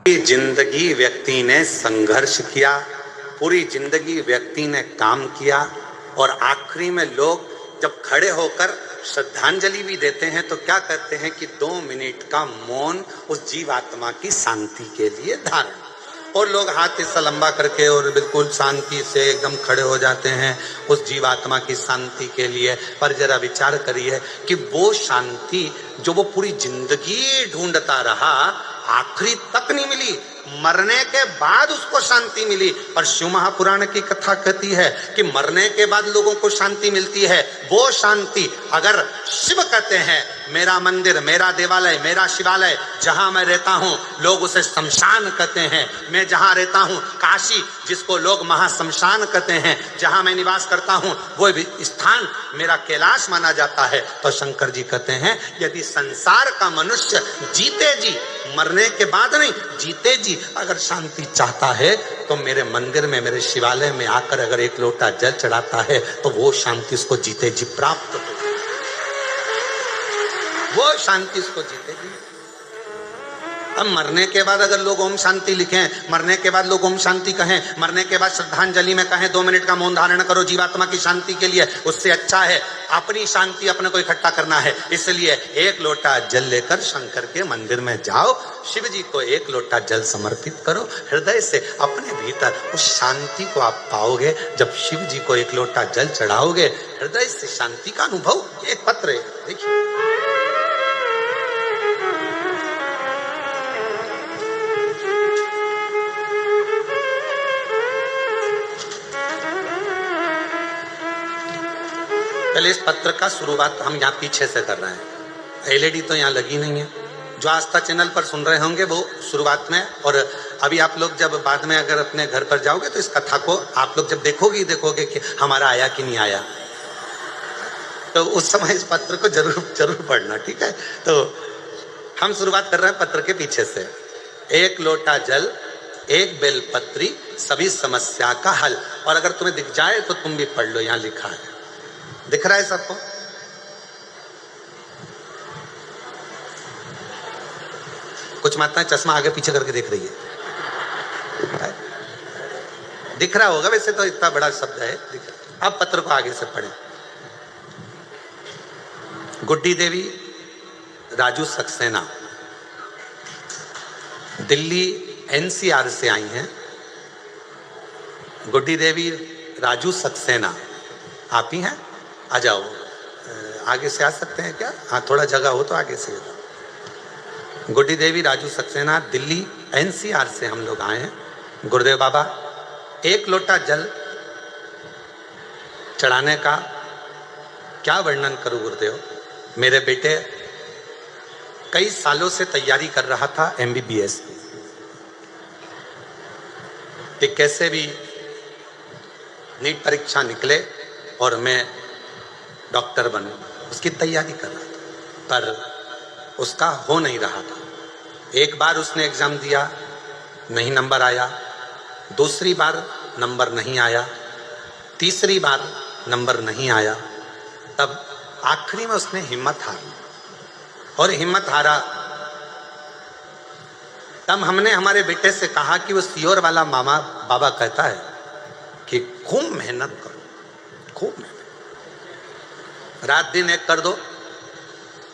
पूरी जिंदगी व्यक्ति ने संघर्ष किया, पूरी जिंदगी व्यक्ति ने काम किया, और आखिरी में लोग जब खड़े होकर श्रद्धांजलि भी देते हैं तो क्या कहते हैं कि 2 मिनट का मौन उस जीवात्मा की शांति के लिए धारण, और लोग हाथ ऐसा लंबा करके और बिल्कुल शांति से एकदम खड़े हो जाते हैं उस जीवात्मा की शांति के लिए। पर जरा विचार करिए कि वो शांति जो वो पूरी जिंदगी ढूंढता रहा, आखिरी तक नहीं मिली, मरने के बाद उसको शांति मिली। पर शिव महापुराण की कथा कहती है कि मरने के बाद लोगों को शांति मिलती है। वो शांति अगर शिव कहते हैं, मेरा मंदिर, मेरा देवालय, मेरा शिवालय, जहां मैं रहता हूं लोग उसे शमशान कहते हैं। मैं जहां रहता हूं काशी, जिसको लोग महाशमशान कहते हैं, जहां मैं निवास करता हूं वो स्थान मेरा कैलाश माना जाता है। तो शंकर जी कहते हैं यदि संसार का मनुष्य जीते जी, मरने के बाद नहीं, जीते जी अगर शांति चाहता है तो मेरे मंदिर में, मेरे शिवालय में आकर अगर एक लोटा जल चढ़ाता है तो वो शांति उसको जीते जी प्राप्त हो, वो शांति उसको जीते जी। अब मरने के बाद अगर लोग ओम शांति लिखें, मरने के बाद लोग ओम शांति कहें, मरने के बाद श्रद्धांजलि में कहें 2 मिनट का मौन धारण करो जीवात्मा की शांति के लिए, उससे अच्छा है अपनी शांति अपने को इकट्ठा करना है। इसलिए 1 लोटा जल लेकर शंकर के मंदिर में जाओ, शिव जी को 1 लोटा जल समर्पित करो, हृदय से अपने भीतर उस शांति को आप पाओगे। जब शिव जी को 1 लोटा जल चढ़ाओगे, हृदय से शांति का अनुभव। एक पत्र है, देखिए, पहले इस पत्र का शुरुआत हम यहाँ पीछे से कर रहे हैं। एलईडी तो यहाँ लगी नहीं है। जो आस्था चैनल पर सुन रहे होंगे वो शुरुआत में, और अभी आप लोग जब बाद में अगर अपने घर पर जाओगे तो इस कथा को आप लोग जब देखोगे कि हमारा आया कि नहीं आया, तो उस समय इस पत्र को जरूर पढ़ना, ठीक है। तो हम शुरुआत कर रहे हैं पत्र के पीछे से। 1 लोटा जल, 1 बेलपत्री, सभी समस्या का हल। और अगर तुम्हें दिख जाए तो तुम भी पढ़ लो, यहाँ लिखा है, दिख रहा है सबको? कुछ माताएं चश्मा आगे पीछे करके देख रही है, दिख रहा होगा, वैसे तो इतना बड़ा शब्द है, दिख रहा। अब पत्र को आगे से पढ़ें। गुड्डी देवी राजू सक्सेना दिल्ली एनसीआर से आई हैं। गुड्डी देवी राजू सक्सेना, आप ही हैं? आ जाओ, आगे से आ सकते हैं क्या? हाँ, थोड़ा जगह हो तो आगे से। गुड्डी देवी राजू सक्सेना दिल्ली एनसीआर से हम लोग आए हैं। गुरुदेव बाबा, 1 लोटा जल चढ़ाने का क्या वर्णन करूं गुरुदेव। मेरे बेटे कई सालों से तैयारी कर रहा था एमबीबीएस की, कि कैसे भी नीट परीक्षा निकले और मैं डॉक्टर बनूं, उसकी तैयारी कर रहा था, पर उसका हो नहीं रहा था। एक बार उसने एग्जाम दिया, नहीं नंबर आया, दूसरी बार नंबर नहीं आया, तीसरी बार नंबर नहीं आया। तब आखिरी में उसने हिम्मत हारी, और हिम्मत हारा तब हमने हमारे बेटे से कहा कि वो सियोर वाला मामा बाबा कहता है कि खूब मेहनत करो, खूब मेहनत, रात दिन एक कर दो,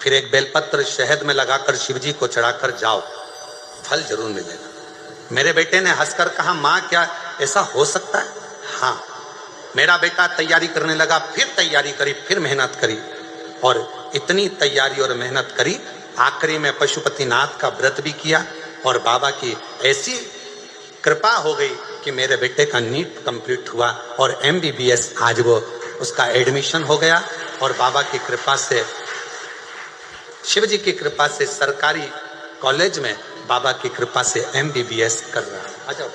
फिर 1 बेलपत्र शहद में लगाकर शिवजी को चढ़ाकर जाओ, फल जरूर मिलेगा। मेरे बेटे ने हंसकर कहा, माँ क्या ऐसा हो सकता है? हाँ। मेरा बेटा तैयारी करने लगा, फिर तैयारी करी, फिर मेहनत करी, और इतनी तैयारी और मेहनत करी, आखिरी में पशुपतिनाथ का व्रत भी किया, और बाबा की ऐसी कृपा हो गई कि मेरे बेटे का नीट कंप्लीट हुआ और एमबीबीएस आज वो उसका एडमिशन हो गया। और बाबा की कृपा से, शिव जी की कृपा से सरकारी कॉलेज में बाबा की कृपा से एमबीबीएस कर रहा है। आ जाओ।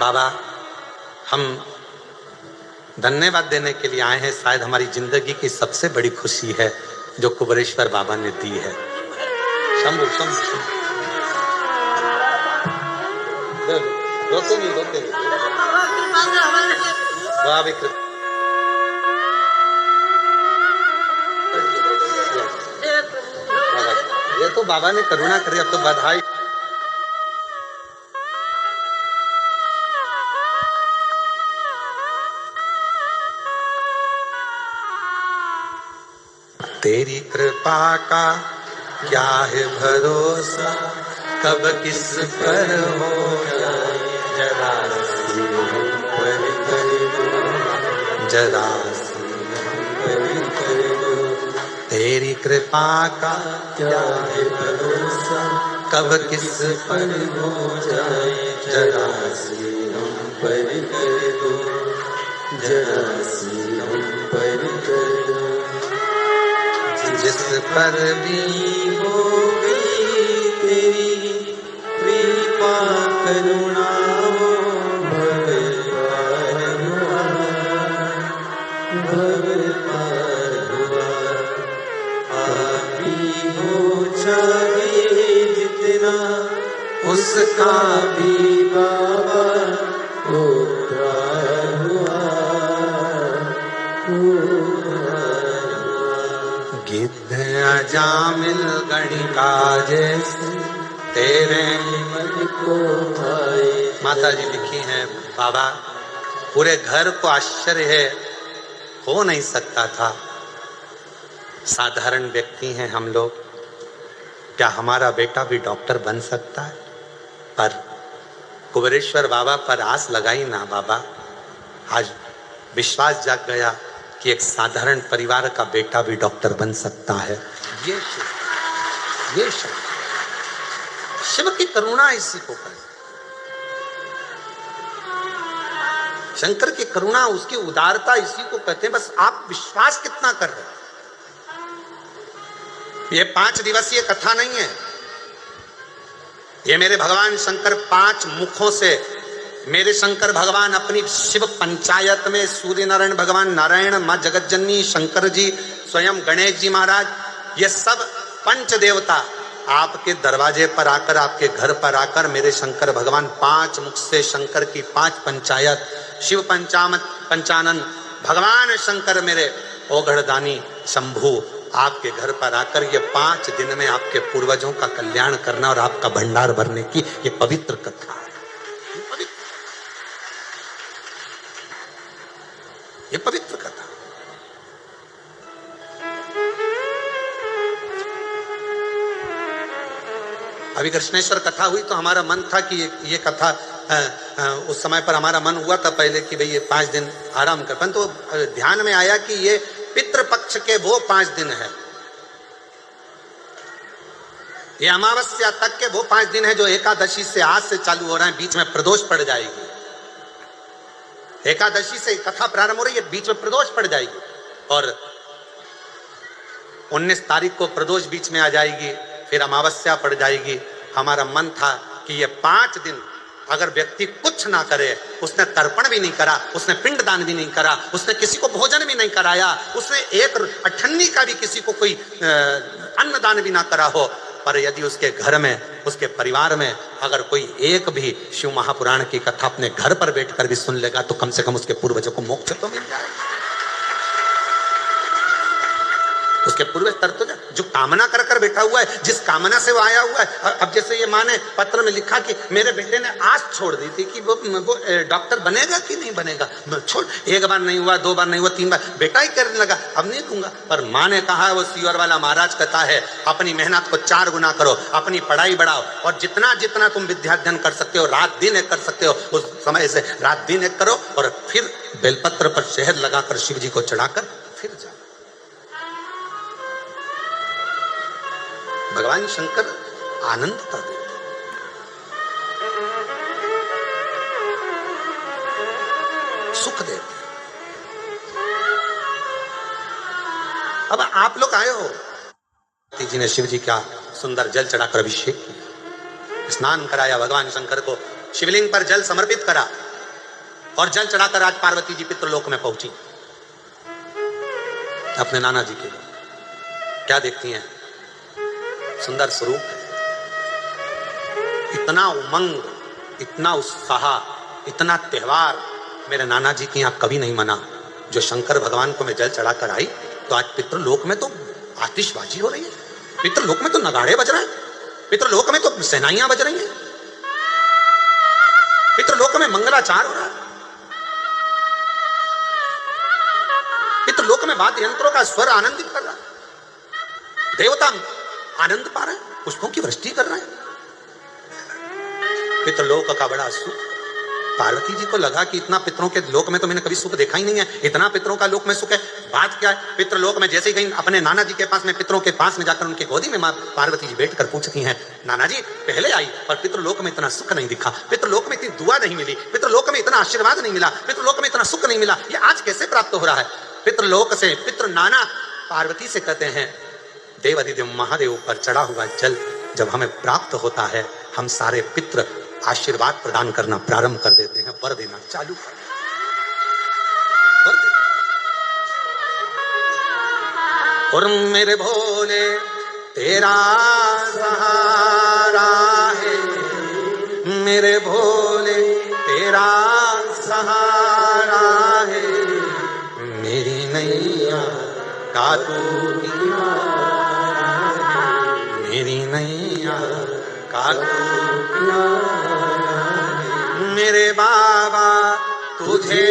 बाबा, हम धन्यवाद देने के लिए आए हैं। शायद हमारी जिंदगी की सबसे बड़ी खुशी है जो कुबरेश्वर बाबा ने दी है। शंभू शंभू शंभू, रोते नहीं, रोते नहीं। तो बाबा ने करुणा करी, अब तो बधाई। तेरी कृपा का क्या है भरोसा, कब किस पर हो जाए, जरा सी हम पर कर दो, जरा सी हम पर कर दो। तेरी कृपा का क्या है भरोसा, कब किस पर हो जाए, जरा सी हम पर कर दो, जरा सी हम पर कर दो। जिस पर भी हो गई तेरी कृपा करुणा, वो भगवान हुआ, भगवान हुआ। आप ही हो चाहे जितना, उसका भी बाबा उद्धार हुआ, गिद्ध अजामिल गणिका जैसे तेरे मन को भाए। माता जी लिखी हैं, बाबा पूरे घर को आश्चर्य है, हो नहीं सकता था, साधारण व्यक्ति हैं हम लोग, क्या हमारा बेटा भी डॉक्टर बन सकता है? पर कुबेरेश्वर बाबा पर आस लगाई ना बाबा, आज विश्वास जाग गया कि एक साधारण परिवार का बेटा भी डॉक्टर बन सकता है। ये शिव की करुणा इसी को कहते, शंकर की करुणा, उसकी उदारता इसी को कहते हैं। बस आप विश्वास कितना कर रहे हैं। ये 5 दिवसीय कथा नहीं है, ये मेरे भगवान शंकर 5 मुखों से, मेरे शंकर भगवान अपनी शिव पंचायत में सूर्य नारायण भगवान, नारायण, माँ जगतजननी, शंकर जी, स्वयं गणेश जी महाराज, ये सब पंच देवता आपके दरवाजे पर आकर, आपके घर पर आकर, मेरे शंकर भगवान 5 मुख से शंकर की 5 पंचायत, शिव पंचानन भगवान शंकर मेरे ओघड़दानी शंभु आपके घर पर आकर ये 5 दिन में आपके पूर्वजों का कल्याण करना और आपका भंडार भरने की ये पवित्र कथा है। ये पवित्र कथा। अभी कृष्णेश्वर कथा हुई तो हमारा मन था कि ये कथा उस समय पर हमारा मन हुआ था पहले कि भाई ये 5 दिन आराम कर, परंतु तो ध्यान में आया कि ये पितृपक्ष के वो 5 दिन है, ये अमावस्या तक के वो 5 दिन है जो एकादशी से आज से चालू हो रहे हैं, बीच में प्रदोष पड़ जाएगी। एकादशी से कथा प्रारंभ हो रही है, बीच में प्रदोष पड़ जाएगी और 19 तारीख को प्रदोष बीच में आ जाएगी, फिर अमावस्या पड़ जाएगी। हमारा मन था कि ये 5 दिन अगर व्यक्ति कुछ ना करे, उसने तर्पण भी नहीं करा, उसने पिंडदान भी नहीं करा, उसने किसी को भोजन भी नहीं कराया, उसने एक अठन्नी का भी किसी को कोई अन्नदान भी ना करा हो, पर यदि उसके घर में, उसके परिवार में अगर कोई एक भी शिव महापुराण की कथा अपने घर पर बैठकर भी सुन लेगा तो कम से कम उसके पूर्वजों को मोक्ष तो मिल जाएगा। उसके पूर्वज तरत जो कामना कर कर बैठा हुआ है, जिस कामना से वो आया हुआ है। अब जैसे ये माँ ने पत्र में लिखा कि मेरे बेटे ने आस छोड़ दी थी कि वो डॉक्टर बनेगा कि नहीं बनेगा, छोड़, 1 बार नहीं हुआ, 2 बार नहीं हुआ, 3 बार, बेटा ही करने लगा, अब नहीं दूंगा। पर माँ ने कहा, वो सीवर वाला महाराज कहता है, अपनी मेहनत को 4 गुना करो, अपनी पढ़ाई बढ़ाओ और जितना जितना तुम विद्याध्ययन कर सकते हो, रात दिन एक कर सकते हो, उस समय से रात दिन एक करो और फिर बेलपत्र पर शहद लगाकर शिव जी को चढ़ाकर फिर जाओ। भगवान शंकर आनंदता देते, सुख देते। अब आप लोग आए हो, जी ने शिव जी का सुंदर जल चढ़ाकर अभिषेक किया, स्नान कराया, भगवान शंकर को शिवलिंग पर जल समर्पित करा और जल चढ़ाकर आज पार्वती जी पितृलोक में पहुंची अपने नाना जी के लिए। क्या देखती हैं, सुंदर स्वरूप है, इतना उमंग, इतना उत्साह, इतना त्योहार मेरे नाना जी के यहाँ कभी नहीं मना। जो शंकर भगवान को मैं जल चढ़ाकर आई तो आज पितृलोक में तो आतिशबाजी हो रही है, पितृलोक में तो नगाड़े बज रहे हैं। पितृलोक में तो सेनाइयां बज रही हैं, पितृलोक में मंगलाचार हो रहा है, पितृलोक में वाद्य यंत्रों का स्वर आनंदित कर रहा है, देवता आनंद पा रहे हैं, पुष्पों की वृष्टि कर रहे हैं। पितृलोक का बड़ा सुख। पार्वती जी को लगा कि इतना पितरों के लोक में तो मैंने कभी सुख देखा ही नहीं है, इतना पितरों का लोक में सुख है। बात क्या है, पितृलोक में जैसे ही गई अपने नाना जी के पास में, पितरों के पास में जाकर उनकी गोदी में मां पार्वती जी बैठकर पूछती हैं, नाना जी पहले आई पर पितृलोक में इतना सुख नहीं दिखा, पितृलोक में इतनी दुआ नहीं मिली, पितृलोक में इतना आशीर्वाद नहीं मिला, पितृलोक में इतना सुख नहीं मिला, ये आज कैसे प्राप्त हो रहा है? पितृलोक से पितृ नाना पार्वती से कहते हैं, देव अधिदेव महादेव पर चढ़ा हुआ जल जब हमें प्राप्त होता है, हम सारे पितृ आशीर्वाद प्रदान करना प्रारंभ कर देते हैं, वर देना चालू कर देते। और मेरे भोले तेरा सहारा है, मेरे भोले तेरा सहारा है, मेरी नैया का तू मेरी नैया का मेरे बाबा तुझे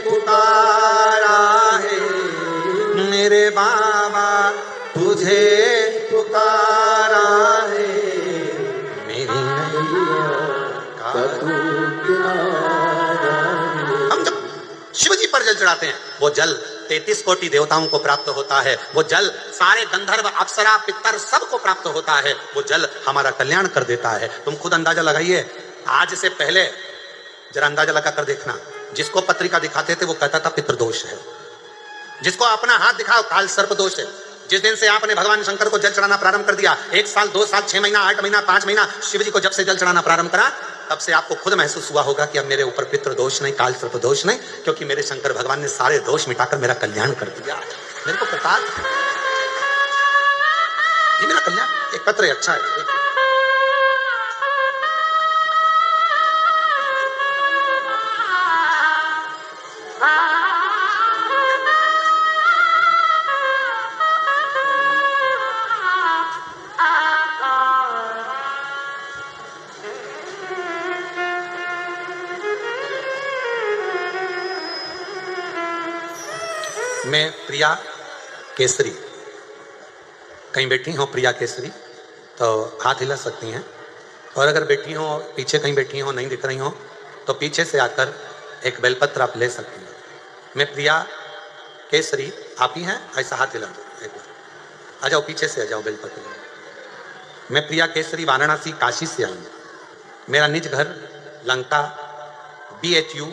पुकारा है, मेरे बाबा तुझे पुकारा है, मेरी नैया का तू किनारा है। हम जब शिव जी पर जल चढ़ाते हैं, वो जल 33 कोटि देवताओं को प्राप्त होता है, वो जल सारे गंधर्व अप्सरा पितर सबको प्राप्त होता है, वो जल हमारा कल्याण कर देता है। तुम खुद अंदाजा लगाइए, आज से पहले जरा अंदाजा लगा कर देखना, जिसको पत्रिका दिखाते थे वो कहता था पितृदोष है, जिसको अपना हाथ दिखाओ काल सर्प दोष है। जिस दिन से आपने भगवान शंकर को जल चढ़ाना प्रारंभ कर दिया, 1 साल 2 साल 6 महीना 8 महीना 5 महीना शिव जी को जब से जल चढ़ाना प्रारंभ करा, तब से आपको खुद महसूस हुआ होगा कि अब मेरे ऊपर पितृ दोष नहीं, काल सर्प दोष नहीं, क्योंकि मेरे शंकर भगवान ने सारे दोष मिटाकर मेरा कल्याण कर दिया। मेरे को पता ये मेरा कल्याण। एक पत्र अच्छा है, मैं प्रिया केसरी, कहीं बैठी हो प्रिया केसरी तो हाथ हिला सकती हैं, और अगर बैठी हो पीछे कहीं बैठी हो नहीं दिख रही हो तो पीछे से आकर एक बेलपत्र आप ले सकती हैं। मैं प्रिया केसरी, आप ही हैं? ऐसा हाथ हिला दो एक बार, आ जाओ पीछे से आ जाओ, बेलपत्र ले। मैं प्रिया केसरी वाराणसी काशी से आई हूँ, मेरा निज घर लंका BHU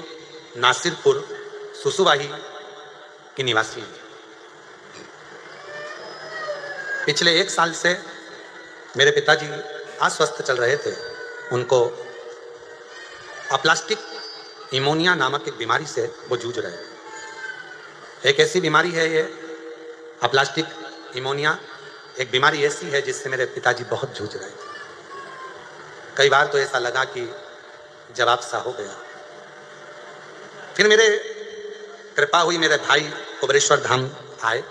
नासिरपुर सुसुवाही की निवासी है। पिछले 1 साल से मेरे पिताजी अस्वस्थ चल रहे थे, उनको अप्लास्टिक इमोनिया नामक एक बीमारी से वो जूझ रहे थे। एक ऐसी बीमारी है ये अप्लास्टिक इमोनिया, एक बीमारी ऐसी है जिससे मेरे पिताजी बहुत जूझ रहे थे। कई बार तो ऐसा लगा कि जवाब सा हो गया। फिर मेरे कृपा हुई, मेरे भाई कुबरेश्वर धाम आए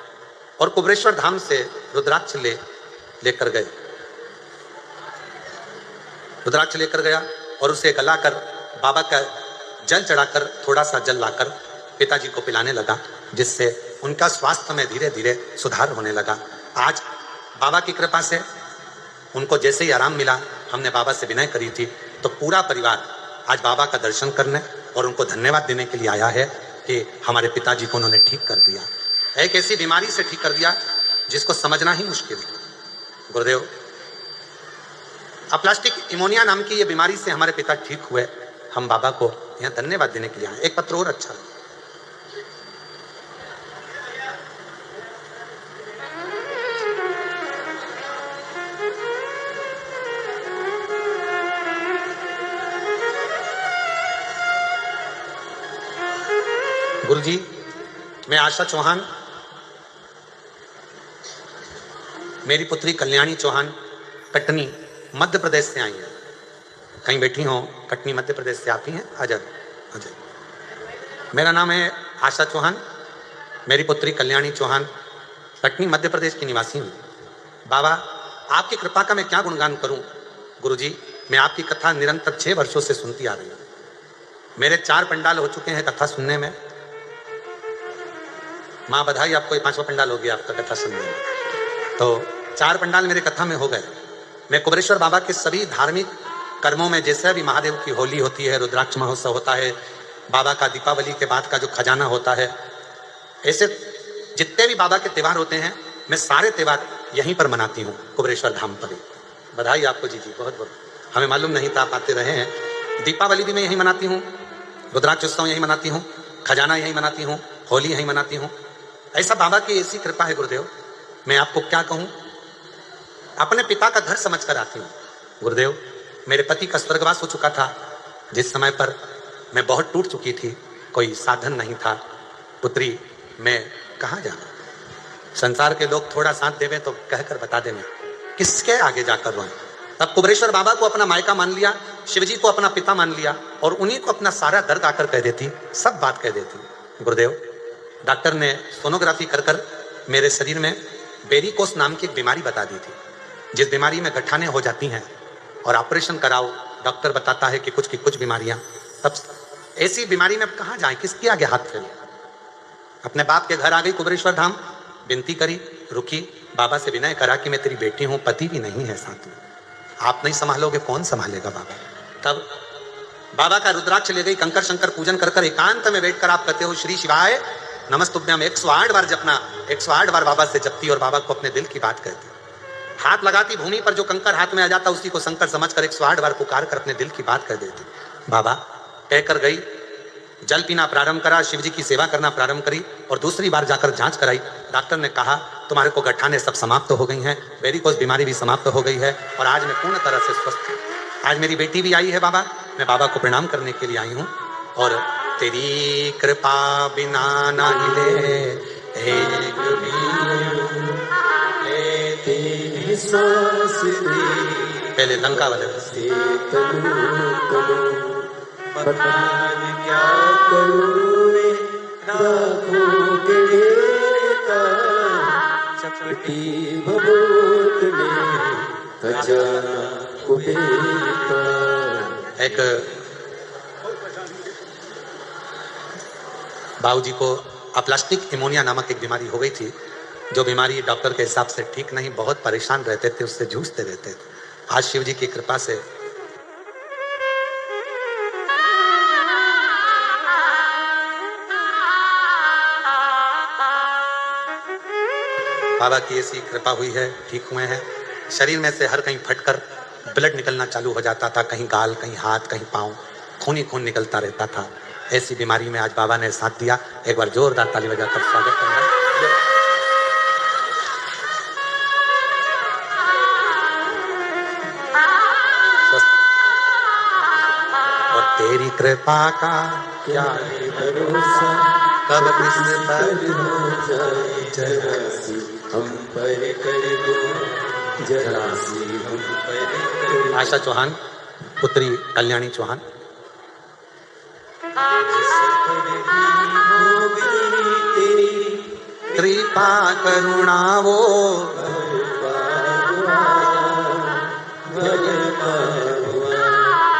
और कुबरेश्वर धाम से रुद्राक्ष लेकर गए, रुद्राक्ष लेकर गया और उसे गलाकर बाबा का जल चढ़ाकर थोड़ा सा जल लाकर पिताजी को पिलाने लगा, जिससे उनका स्वास्थ्य में धीरे धीरे सुधार होने लगा। आज बाबा की कृपा से उनको जैसे ही आराम मिला, हमने बाबा से विनय करी थी, तो पूरा परिवार आज बाबा का दर्शन करने और उनको धन्यवाद देने के लिए आया है कि हमारे पिताजी को उन्होंने ठीक कर दिया, एक ऐसी बीमारी से ठीक कर दिया जिसको समझना ही मुश्किल है। गुरुदेव, अप्लास्टिक इमोनिया नाम की ये बीमारी से हमारे पिता ठीक हुए, हम बाबा को यहाँ धन्यवाद देने के लिए आए। एक पत्र और अच्छा है। गुरुजी, मैं आशा चौहान, मेरी पुत्री कल्याणी चौहान कटनी मध्य प्रदेश से आई हैं। कहीं बैठी हो, कटनी मध्य प्रदेश से आती हैं? आ जाए। मेरा नाम है आशा चौहान, मेरी पुत्री कल्याणी चौहान कटनी मध्य प्रदेश की निवासी हूँ। बाबा, आपकी कृपा का मैं क्या गुणगान करूं गुरुजी। मैं आपकी कथा निरंतर 6 वर्षों से सुनती आ रही हूं। मेरे 4 पंडाल हो चुके हैं कथा सुनने में। माँ बधाई आपको, ये 5वां पंडाल हो गया आपका कथा सुनने में। तो 4 पंडाल मेरे कथा में हो गए। मैं कुबेरेश्वर बाबा के सभी धार्मिक कर्मों में, जैसे अभी महादेव की होली होती है, रुद्राक्ष महोत्सव होता है, बाबा का दीपावली के बाद का जो खजाना होता है, ऐसे जितने भी बाबा के त्यौहार होते हैं मैं सारे त्यौहार यहीं पर मनाती हूँ, कुबेरेश्वर धाम पर ही। बधाई आपको जी जी, बहुत बहुत। हमें मालूम नहीं था, आप आते रहे हैं। दीपावली भी मैं यहीं मनाती हूँ, रुद्राक्ष उत्सव यहीं मनाती हूँ, खजाना यहीं मनाती हूँ, होली यहीं मनाती हूँ। ऐसा बाबा की ऐसी कृपा है गुरुदेव, मैं आपको क्या कहूँ। अपने पिता का घर समझ कर आती हूँ गुरुदेव। मेरे पति का स्वर्गवास हो चुका था, जिस समय पर मैं बहुत टूट चुकी थी, कोई साधन नहीं था। पुत्री, मैं कहाँ जाऊँ, संसार के लोग थोड़ा साथ देवे तो कहकर बता देना, किसके आगे जाकर रोएं। तब कुबेरेश्वर बाबा को अपना मायका मान लिया, शिवजी को अपना पिता मान लिया, और उन्हीं को अपना सारा दर्द आकर कह देती, सब बात कह देती। गुरुदेव, डॉक्टर ने सोनोग्राफी कर कर मेरे शरीर में वेरिकोस नाम की एक बीमारी बता दी थी, जिस बीमारी में गठाने हो जाती हैं और ऑपरेशन कराओ, डॉक्टर बताता है कि कुछ बीमारियां। तब ऐसी बीमारी में कहाँ जाए, किसके आगे हाथ फैले। अपने बाप के घर आ गई कुबेरेश्वर धाम, विनती करी, रुकी, बाबा से विनय करा कि मैं तेरी बेटी हूं, पति भी नहीं है साथ में, आप नहीं संभालोगे कौन संभालेगा बाबा। तब बाबा का रुद्राक्ष ले गई, कंकर शंकर पूजन कर कर एकांत में बैठकर आप कहते हो श्री शिवाय नमस्तुभ्यम 108 बार जपना। 108 बार बाबा से जपती और बाबा को अपने दिल की बात कहती। हाथ लगाती भूमि पर, जो कंकर हाथ में आ जाता उसी को शंकर समझकर 108 बार पुकार कर अपने दिल की बात कह देती। बाबा कहकर गई, जल पीना प्रारंभ करा, शिवजी की सेवा करना प्रारंभ करी, और दूसरी बार जाकर जांच कराई। डॉक्टर ने कहा तुम्हारे को गठाने सब समाप्त हो गई हैं, वेरिकोस बीमारी भी समाप्त हो गई है, और आज मैं पूर्ण तरह से स्वस्थ हूँ। आज मेरी बेटी भी आई है बाबा, मैं बाबा को प्रणाम करने के लिए आई हूँ। और तेरी कृपा बिना न हिले एक भी सांस दे। पहले लंका वाले क्या करूं चपटी भभूत में खजाना कुबेर। एक बाबूजी को अप्लास्टिक निमोनिया नामक एक बीमारी हो गई थी, जो बीमारी डॉक्टर के हिसाब से ठीक नहीं, बहुत परेशान रहते थे, उससे जूझते रहते थे। आज शिव जी की कृपा से बाबा की ऐसी कृपा हुई है, ठीक हुए हैं। शरीर में से हर कहीं फटकर ब्लड निकलना चालू हो जाता था, कहीं गाल, कहीं हाथ, कहीं पाँव, खून ही खून निकलता रहता था। ऐसी बीमारी में आज बाबा ने साथ दिया। एक बार जोरदार ताली बजाकर स्वागत करना। और तेरी कृपा का क्या भरोसा, कब किस पर हो जाए जरा सी हम पर कर दो, जरा सी हम पर। आशा चौहान, पुत्री कल्याणी चौहान। कृपा करुणा वो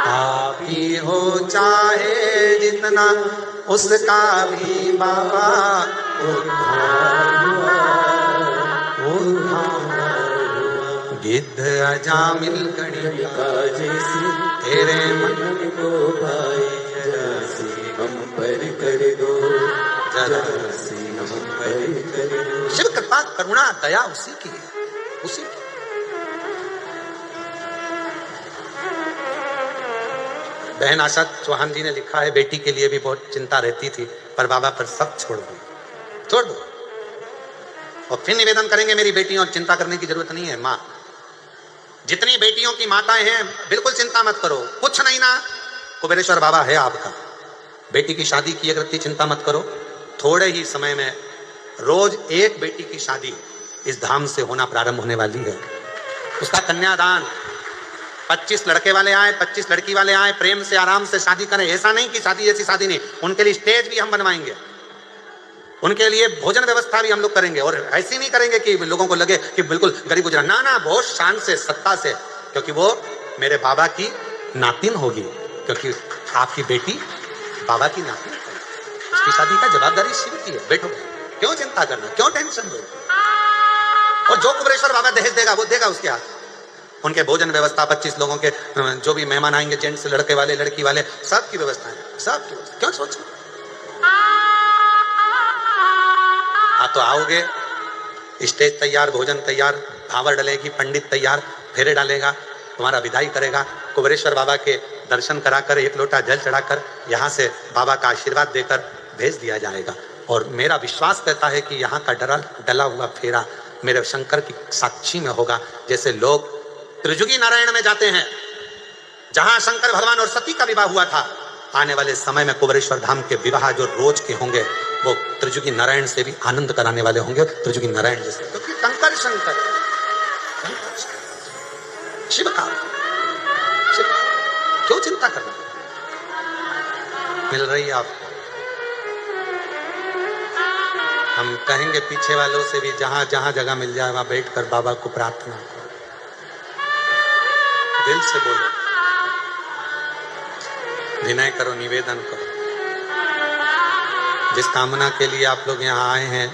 आप ही हो, चाहे जितना उसका भी बाबा गिद्ध अजामिल गणिका जैसी तेरे मन को भाई, जरा सी हम पर कर दो, जरा सी हम पर कर दो। शिव कृपा करुणा दया उसी की है, उसी की। बहन आशा चौहान जी ने लिखा है, बेटी के लिए भी बहुत चिंता रहती थी, पर बाबा पर सब छोड़ दो। और फिर निवेदन करेंगे मेरी बेटियों, चिंता करने की जरूरत नहीं है। माँ, जितनी बेटियों की माताएं हैं, बिल्कुल चिंता मत करो, कुछ नहीं ना, कुबेरेश्वर बाबा है आपका। बेटी की शादी की अगर चिंता मत करो, थोड़े ही समय में रोज एक बेटी की शादी इस धाम से होना प्रारंभ होने वाली है। उसका कन्यादान, 25 लड़के वाले आए, 25 लड़की वाले आए, प्रेम से आराम से शादी करें। ऐसा नहीं कि शादी जैसी शादी नहीं, उनके लिए स्टेज भी हम बनवाएंगे। उनके लिए भोजन व्यवस्था भी हम लोग करेंगे, और ऐसी नहीं करेंगे कि लोगों को लगे कि बिल्कुल गरीब गुजरा, ना ना, बहुत शान से, सत्ता से, क्योंकि वो मेरे बाबा की नातिन होगी, क्योंकि आपकी बेटी बाबा की नातिन है, उसकी शादी का जवाबदारी शिव की है। बैठो, क्यों चिंता करना, क्यों टेंशन लो, और जो कुबेरेश्वर बाबा दहेज देगा वो देगा उसके हाथ। उनके भोजन व्यवस्था, 25 लोगों के जो भी मेहमान आएंगे, जेंट्स, लड़के वाले, लड़की वाले, सबकी व्यवस्था है, सबकी व्यवस्था, क्यों सोचो। हाँ तो आओगे, स्टेज तैयार, भोजन तैयार, भावर डलेगी, पंडित तैयार, फेरे डालेगा, तुम्हारा विदाई करेगा, कुबेरेश्वर बाबा के दर्शन कराकर, एक लोटा जल चढ़ाकर, यहाँ से बाबा का आशीर्वाद देकर भेज दिया जाएगा। और मेरा विश्वास कहता है कि यहाँ का डला हुआ फेरा मेरे शंकर की साक्षी में होगा। जैसे लोग त्रिजुगी नारायण में जाते हैं, जहां शंकर भगवान और सती का विवाह हुआ था, आने वाले समय में कुबेरेश्वर धाम के विवाह जो रोज के होंगे, वो त्रिजुगी नारायण से भी आनंद कराने वाले होंगे, त्रिजुगी नारायण जैसे, क्योंकि शंकर शंकर शिव का, क्यों चिंता करना, मिल रही है आपको। हम कहेंगे पीछे वालों से भी, जहां जहां जगह मिल जाए वहां बैठकर बाबा को प्रार्थना करो, दिल से बोलो, विनय करो, निवेदन करो। जिस कामना के लिए आप लोग यहाँ आए हैं,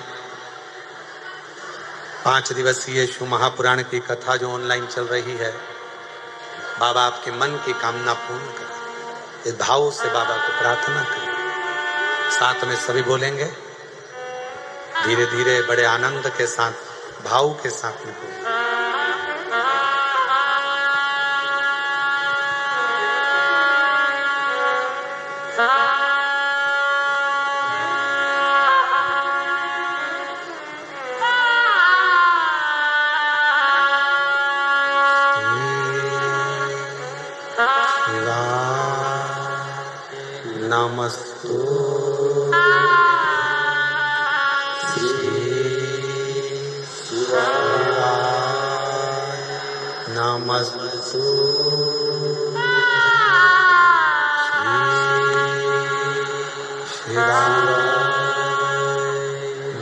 5 दिवसीय शिव महापुराण की कथा जो ऑनलाइन चल रही है, बाबा आपके मन की कामना पूर्ण करें। इस भाव से बाबा को प्रार्थना करें। साथ में सभी बोलेंगे, धीरे धीरे बड़े आनंद के साथ, भाव के साथ में बोलेंगे। नमस्तु नमस्तु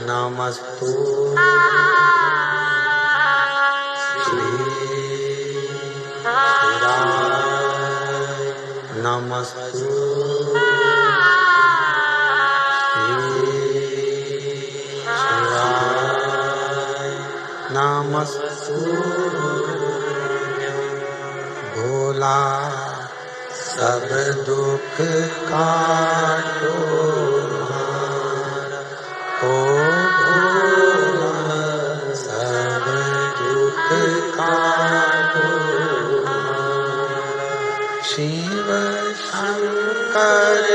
नमस्तु नमस्तु नमस्तु भोला सब दुख काटो ओ भोला सब दुख काटो शिव शंकर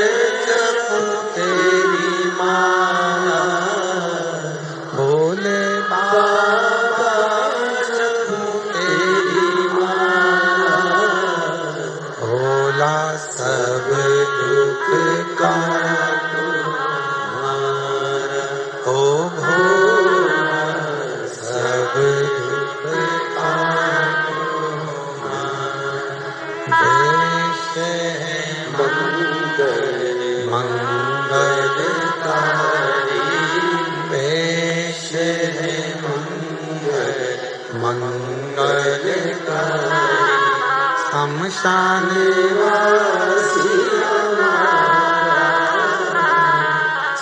जपो तेरी माला भोले बाबा जपो तेरी माला भोला सब दुख काटो ओ भोला सब दुख काटो देश है मंगलकारी देश है मंगलकारी शमशान वासी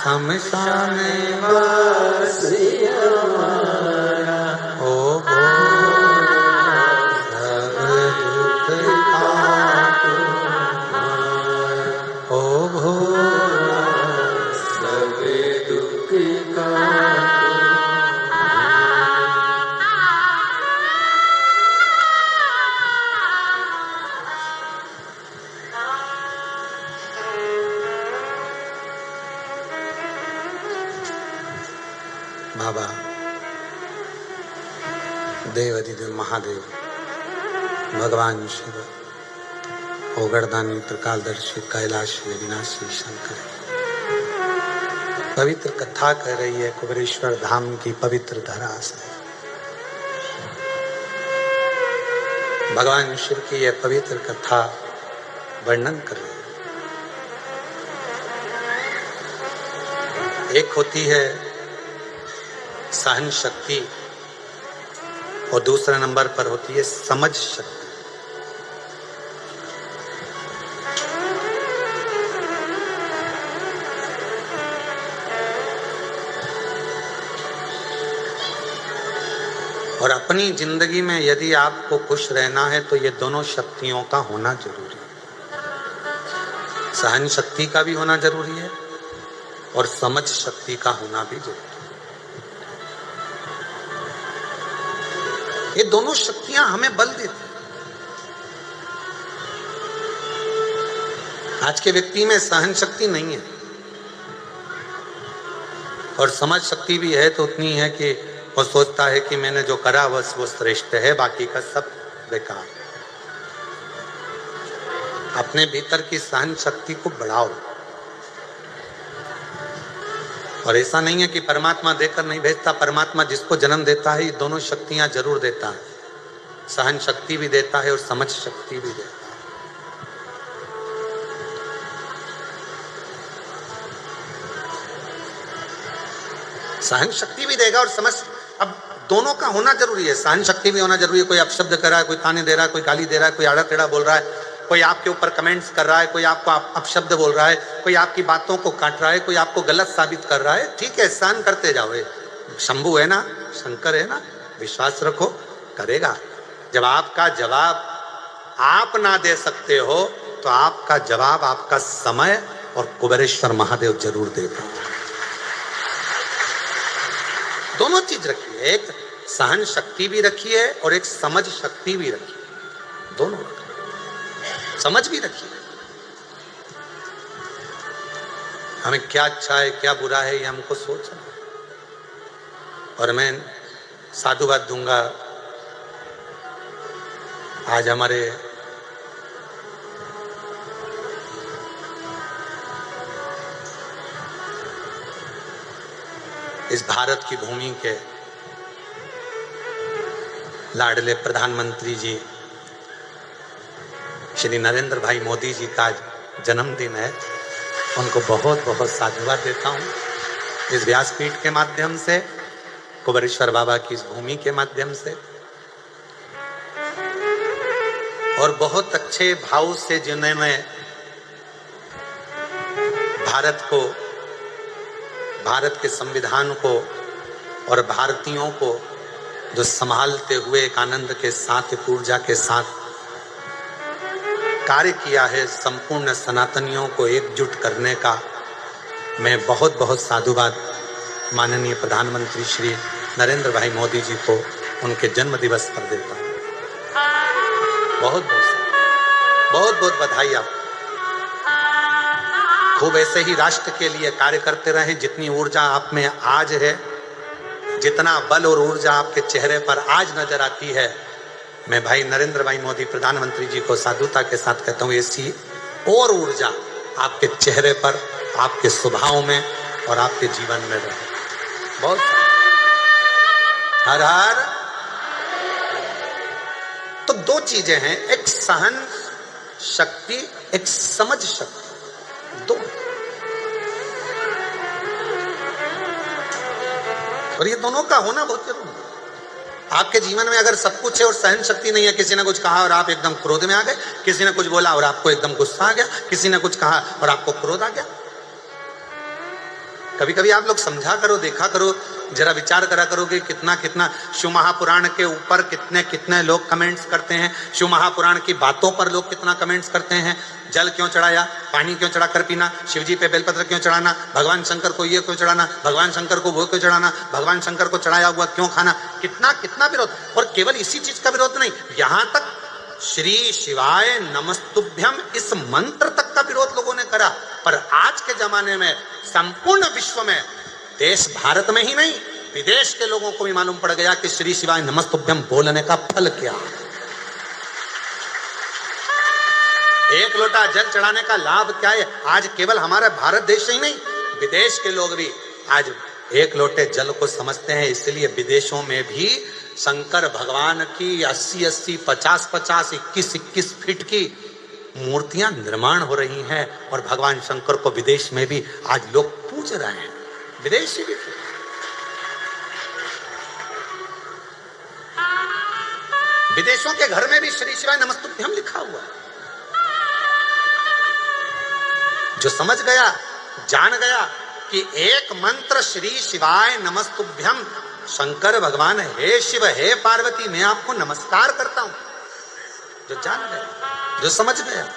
शमशान वासी ओ भोला सब दुख काटो ओ भोला सब दुख काटो। बाबा देवाधिदेव महादेव भगवान शिव ओगरदानी त्रिकालदर्शी कैलाशी अविनाशी शंकर पवित्र कथा कह रही है कुबेरेश्वर धाम की पवित्र धरा से। भगवान शिव की यह पवित्र कथा वर्णन कर रही है। एक होती है सहन शक्ति और दूसरे नंबर पर होती है समझ शक्ति। और अपनी जिंदगी में यदि आपको खुश रहना है तो ये दोनों शक्तियों का होना जरूरी है। सहन शक्ति का भी होना जरूरी है और समझ शक्ति का होना भी जरूरी है। ये दोनों शक्तियां हमें बल देती हैं। आज के व्यक्ति में सहन शक्ति नहीं है और समझ शक्ति भी है तो उतनी है कि वो सोचता है कि मैंने जो करा बस वो श्रेष्ठ है, बाकी का सब बेकार। अपने भीतर की सहन शक्ति को बढ़ाओ। और ऐसा नहीं है कि परमात्मा देकर नहीं भेजता, परमात्मा जिसको जन्म देता है ये दोनों शक्तियां जरूर देता है। सहन शक्ति भी देता है और समझ शक्ति भी देता है। सहन शक्ति भी देगा और समझ, अब दोनों का होना जरूरी है। सहन शक्ति भी होना जरूरी है। कोई अपशब्द कर रहा है, कोई ताने दे रहा है, कोई गाली दे रहा है, कोई आड़ा टेढ़ा बोल रहा है, कोई आपके ऊपर कमेंट्स कर रहा है, कोई आपको अपशब्द बोल रहा है, कोई आपकी बातों को काट रहा है, कोई आपको गलत साबित कर रहा है। ठीक है, सहन करते जाओ। शंभू है ना, शंकर है ना, विश्वास रखो, करेगा। जब आपका जवाब आप ना दे सकते हो तो आपका जवाब आपका समय और कुबेरेश्वर महादेव जरूर देगा। दोनों चीज रखी है, एक सहन शक्ति भी रखी है और एक समझ शक्ति भी रखी है। दोनों समझ भी रखी है। हमें क्या अच्छा है क्या बुरा है ये हमको सोचना। और मैं साधुवाद दूंगा, आज हमारे इस भारत की भूमि के लाडले प्रधानमंत्री जी श्री नरेंद्र भाई मोदी जी का जन्मदिन है। उनको बहुत बहुत साधुवाद देता हूँ इस व्यासपीठ के माध्यम से, कुबेरेश्वर बाबा की इस भूमि के माध्यम से। और बहुत अच्छे भाव से जिन्होंने भारत के संविधान को और भारतीयों को जो संभालते हुए एक आनंद के साथ, एक ऊर्जा के साथ कार्य किया है, संपूर्ण सनातनियों को एकजुट करने का, मैं बहुत बहुत साधुवाद माननीय प्रधानमंत्री श्री नरेंद्र भाई मोदी जी को उनके जन्म दिवस पर देता हूँ। बहुत बहुत बधाई आपको। खूब ऐसे ही राष्ट्र के लिए कार्य करते रहे। जितनी ऊर्जा आप में आज है, जितना बल और ऊर्जा आपके चेहरे पर आज नजर आती है, मैं भाई नरेंद्र भाई मोदी प्रधानमंत्री जी को साधुता के साथ कहता हूँ, ऐसी और ऊर्जा आपके चेहरे पर, आपके स्वभाव में और आपके जीवन में रहे। बहुत हर हर। तो दो चीजें हैं, एक सहन शक्ति, एक समझ शक्ति, दो। और ये दोनों का होना बहुत जरूरी है। आपके जीवन में अगर सब कुछ है और सहन शक्ति नहीं है, किसी ने कुछ कहा और आप एकदम क्रोध में आ गए, किसी ने कुछ बोला और आपको एकदम गुस्सा आ गया, किसी ने कुछ कहा और आपको क्रोध आ गया। कभी कभी आप लोग समझा करो, देखा करो, जरा विचार करा करोगे कितना कितना शिव महापुराण के ऊपर कितने कितने लोग कमेंट्स करते हैं। शिव महापुराण की बातों पर लोग कितना कमेंट्स करते हैं। जल क्यों चढ़ाया, पानी क्यों चढ़ा कर पीना, शिवजी पे बेलपत्र क्यों चढ़ाना, भगवान शंकर को ये क्यों चढ़ाना, भगवान शंकर को वो क्यों चढ़ाना, भगवान शंकर को चढ़ाया हुआ क्यों खाना, कितना कितना विरोध। और केवल इसी चीज का विरोध नहीं, यहां तक श्री शिवाय नमस्तुभ्यम इस मंत्र तक का विरोध लोगों ने करा। पर आज के जमाने में संपूर्ण विश्व में, देश भारत में ही नहीं विदेश के लोगों को भी मालूम पड़ गया कि श्री शिवाय नमस्तुभ्यम बोलने का फल क्या है। एक लोटा जल चढ़ाने का लाभ क्या है। आज केवल हमारा भारत देश ही नहीं, विदेश के लोग भी आज एक लोटे जल को समझते हैं। इसलिए विदेशों में भी शंकर भगवान की 80-80, 50-50, 21-21 फीट की मूर्तियां निर्माण हो रही हैं और भगवान शंकर को विदेश में भी आज लोग पूज रहे हैं। विदेशी भी थे। विदेशों के घर में भी श्री शिवाय नमस्तुभ्यम लिखा हुआ है। जो समझ गया, जान गया कि एक मंत्र श्री शिवाय नमस्तुभ्यम, शंकर भगवान हे शिव हे पार्वती मैं आपको नमस्कार करता हूं, जो जान गया, जो समझ गया,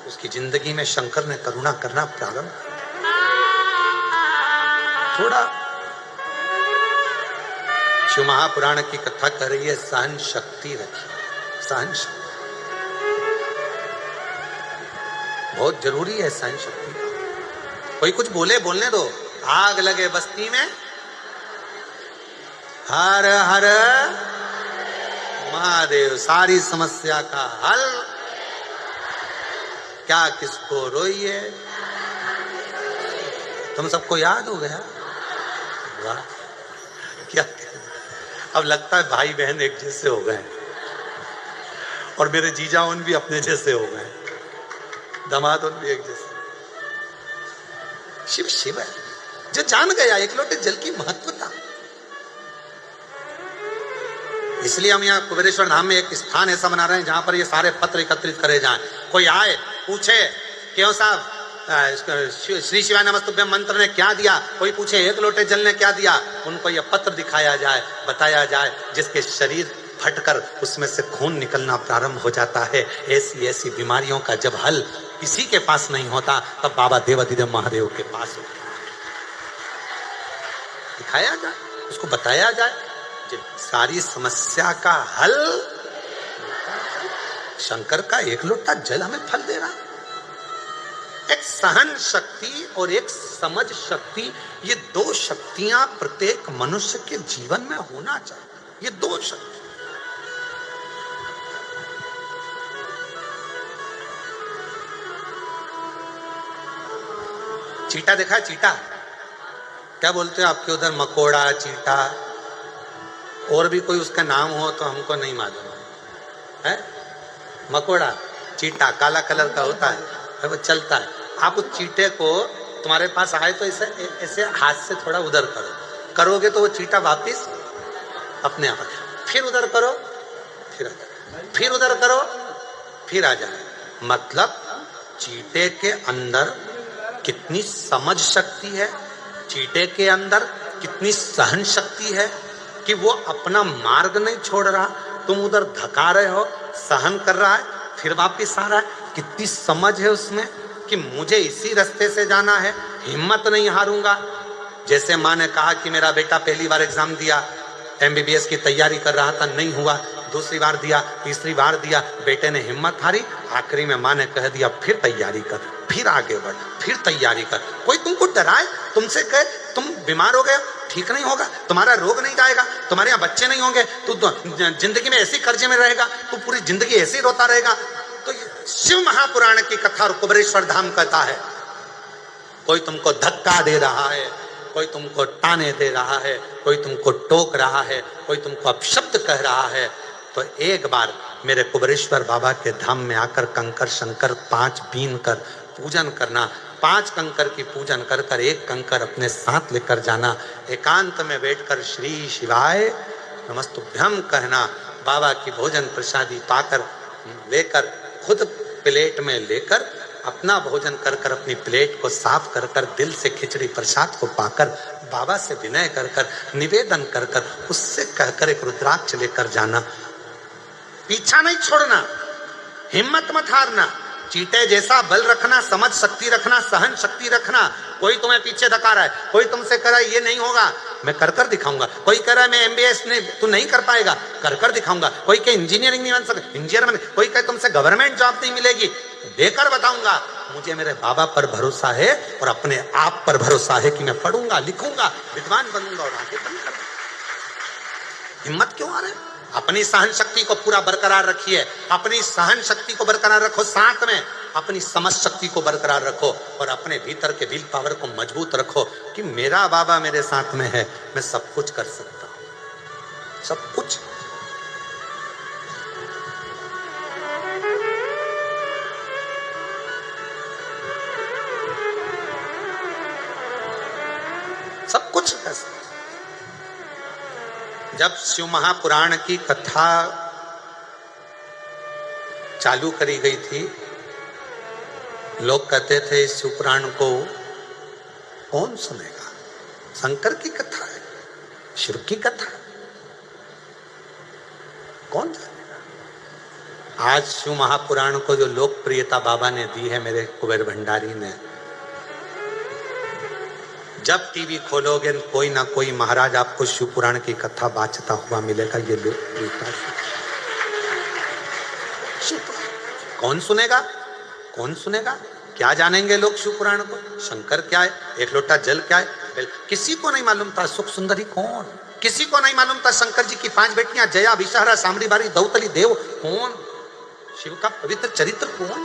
उसकी जिंदगी में शंकर ने करुणा करना प्रारंभ किया। थोड़ा शिव महापुराण की कथा कर रही है, सहन शक्ति रखिए। सहन शक्ति बहुत जरूरी है। सहन शक्ति कोई कुछ बोले, बोलने दो। आग लगे बस्ती में हर हर महादेव, सारी समस्या का हल। क्या किसको रोइए, तुम सबको याद हो गया। वाह, क्या अब लगता है भाई बहन एक जैसे हो गए, और मेरे जीजा उन भी अपने जैसे हो गए, दामाद उन भी एक जैसे। शिव शिव है, जो जान गया एक लोटे जल की महत्वता। इसलिए हम यहाँ कुबेरेश्वर धाम में एक स्थान ऐसा बना रहे हैं जहां पर ये सारे पत्र एकत्रित करे जाएं। कोई आए पूछे क्यों साहब श्री शिवाय नमस्तुभ्यम मंत्र ने क्या दिया, कोई पूछे एक लोटे जल ने क्या दिया, उनको यह पत्र दिखाया जाए, बताया जाए, जिसके शरीर फटकर उसमें से खून निकलना प्रारंभ हो जाता है। ऐसी ऐसी बीमारियों का जब हल किसी के पास नहीं होता, तब बाबा देवाधिदेव महादेव के पास होता है। दिखाया जाए, उसको बताया जाए, जब सारी समस्या का हल शंकर का एक लोटा जल हमें फल दे रहा। एक सहन शक्ति और एक समझ शक्ति, ये दो शक्तियां प्रत्येक मनुष्य के जीवन में होना चाहिए। ये दो शक्ति। चीटा देखा है? चीटा क्या बोलते हो आपके उधर? मकोड़ा, चीटा, और भी कोई उसका नाम हो तो हमको नहीं मालूम है। मकोड़ा, चीटा काला कलर का होता है, वो चलता है। आप उस चीटे को तुम्हारे पास आए तो ऐसे ऐसे हाथ से थोड़ा उधर करो, करोगे तो वो चीटा वापिस अपने आप, फिर उधर करो फिर आ जाए, फिर उधर करो फिर आ जाए। मतलब चीटे के अंदर कितनी समझ शक्ति है, चीटे के अंदर कितनी सहन शक्ति है कि वो अपना मार्ग नहीं छोड़ रहा। तुम उधर धका रहे हो, सहन कर रहा है, फिर वापिस आ रहा है। कितनी समझ है उसमें कि मुझे इसी रास्ते से जाना है, हिम्मत नहीं हारूंगा। जैसे माँ ने कहा कि मेरा बेटा पहली बार एग्जाम दिया, MBBS की तैयारी कर रहा था, नहीं हुआ, दूसरी बार दिया, तीसरी बार दिया, बेटे ने हिम्मत हारी, आखिरी में माँ ने कह दिया फिर तैयारी कर, फिर आगे बढ़, फिर तैयारी कर। कोई तुमको डराए, तुमसे कहे तुम बीमार हो गए, ठीक नहीं होगा, तुम्हारा रोग नहीं जाएगा, तुम्हारे यहाँ बच्चे नहीं होंगे, तू जिंदगी में ऐसे कर्जे में रहेगा, तू पूरी जिंदगी ऐसे ही रोता रहेगा। तो शिव महापुराण की कथा और कुबेरेश्वर धाम कहता है, कोई तुमको धक्का दे रहा है, कोई तुमको ताने दे रहा है, कोई तुमको टोक रहा है, कोई तुमको अपशब्द कह रहा है, तो एक बार मेरे कुबेरेश्वर बाबा के धाम में आकर कंकर शंकर 5 बीन कर पूजन करना। 5 कंकर की पूजन कर कर एक कंकर अपने साथ लेकर जाना, एकांत में बैठकर श्री शिवाय नमस्तुभ्यम कहना, बाबा की भोजन प्रसादी पाकर लेकर खुद प्लेट में लेकर अपना भोजन कर कर अपनी प्लेट को साफ कर कर दिल से खिचड़ी प्रसाद को पाकर बाबा से विनय कर कर निवेदन कर कर उससे कहकर एक रुद्राक्ष लेकर जाना। पीछा नहीं छोड़ना, हिम्मत मत हारना, चीटे जैसा बल रखना, समझ शक्ति रखना, सहन शक्ति रखना। कोई तुम्हें पीछे धका रहा है, कोई तुमसे कह रहा है ये नहीं होगा, मैं कर कर दिखाऊंगा। कोई कह रहा है मैं MBBS नहीं, तू नहीं कर पाएगा, कर कर दिखाऊंगा। कोई कहे इंजीनियरिंग नहीं बन सकता, इंजीनियर बन। कोई कहे तुमसे गवर्नमेंट जॉब नहीं मिलेगी, देकर बताऊंगा। मुझे मेरे बाबा पर भरोसा है और अपने आप पर भरोसा है कि मैं पढ़ूंगा, लिखूंगा, विद्वान बनूंगा और आगे बनूंगा। हिम्मत क्यों आ रहा है? अपनी सहन शक्ति को पूरा बरकरार रखिए, अपनी सहन शक्ति को बरकरार रखो, साथ में अपनी समझ शक्ति को बरकरार रखो और अपने भीतर के विल पावर को मजबूत रखो कि मेरा बाबा मेरे साथ में है, मैं सब कुछ कर सकता हूं, सब कुछ। शिव महापुराण की कथा चालू करी गई थी। लोग कहते थे इस शिव पुराण को कौन सुनेगा, शंकर की कथा है, शिव की कथा कौन जानेगा। आज शिव महापुराण को जो लोकप्रियता बाबा ने दी है, मेरे कुबेर भंडारी ने, जब टीवी खोलोगे कोई ना कोई महाराज आपको शिव पुराण की कथा बाचता हुआ मिलेगा। ये लोकप्रियता कौन सुनेगा, कौन सुनेगा, क्या जानेंगे लोग शिव पुराण को। शंकर क्या है, एक लोटा जल क्या है, किसी को नहीं मालूम था। सुख सुंदरी कौन, किसी को नहीं मालूम था। शंकर जी की 5 बेटियां, जया, विषहरा, सामरी बारी, दौतली, देव कौन, शिव का पवित्र चरित्र कौन।